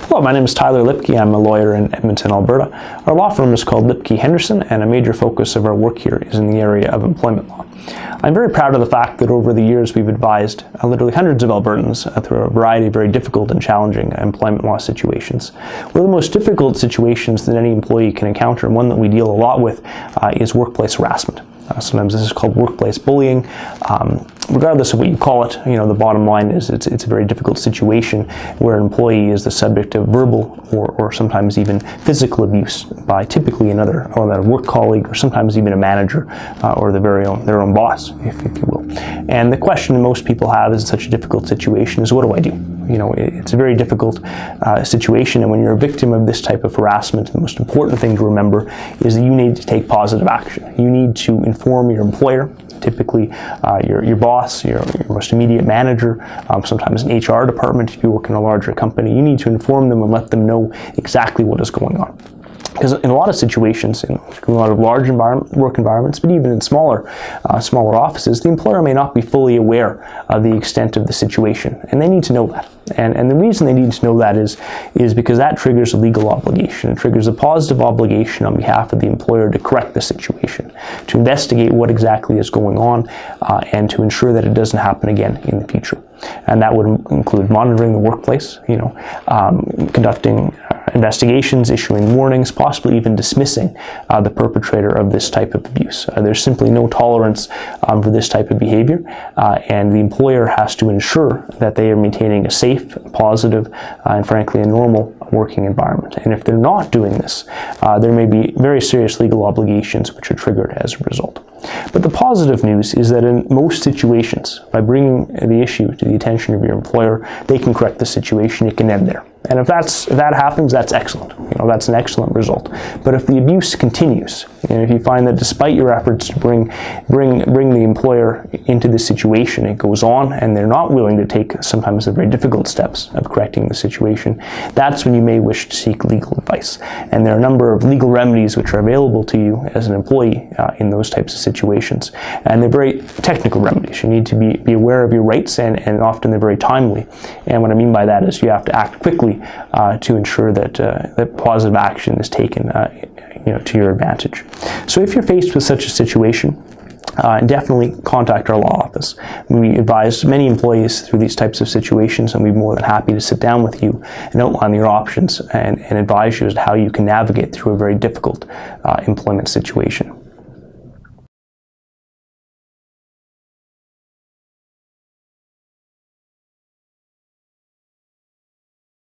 Hello, my name is Tyler Lypkie. I'm a lawyer in Edmonton, Alberta. Our law firm is called Lypkie Henderson, and a major focus of our work here is in the area of employment law. I'm very proud of the fact that over the years we've advised literally hundreds of Albertans through a variety of very difficult and challenging employment law situations. One of the most difficult situations that any employee can encounter, and one that we deal a lot with, is workplace harassment. Sometimes this is called workplace bullying. Regardless of what you call it, the bottom line is it's a very difficult situation where an employee is the subject of verbal or sometimes even physical abuse by typically another work colleague, or sometimes even a manager or their own boss, if you will. And the question most people have in such a difficult situation is, what do I do? It's a very difficult situation, and when you're a victim of this type of harassment, the most important thing to remember is that you need to take positive action. You need to inform your employer, typically your boss, your most immediate manager, sometimes an HR department if you work in a larger company. You need to inform them and let them know exactly what is going on. Because in a lot of situations, in a lot of large work environments, but even in smaller offices, the employer may not be fully aware of the extent of the situation, and they need to know that. And the reason they need to know that is because that triggers a legal obligation. It triggers a positive obligation on behalf of the employer to correct the situation, to investigate what exactly is going on, and to ensure that it doesn't happen again in the future. And that would include monitoring the workplace, conducting investigations, issuing warnings, possibly even dismissing the perpetrator of this type of abuse. There's simply no tolerance for this type of behavior, and the employer has to ensure that they are maintaining a safe, positive, and frankly a normal working environment. And if they're not doing this, there may be very serious legal obligations which are triggered as a result. But the positive news is that in most situations, by bringing the issue to the attention of your employer, they can correct the situation. It can end there. And if that happens, that's excellent. That's an excellent result. But if the abuse continues, and if you find that despite your efforts to bring the employer into this situation, it goes on, and they're not willing to take sometimes the very difficult steps of correcting the situation, that's when you may wish to seek legal advice. And there are a number of legal remedies which are available to you as an employee in those types of situations. And they're very technical remedies. You need to be aware of your rights, and often they're very timely. And what I mean by that is you have to act quickly to ensure that positive action is taken to your advantage. So if you're faced with such a situation, definitely contact our law office. We advise many employees through these types of situations, and we'd be more than happy to sit down with you and outline your options and advise you as to how you can navigate through a very difficult employment situation.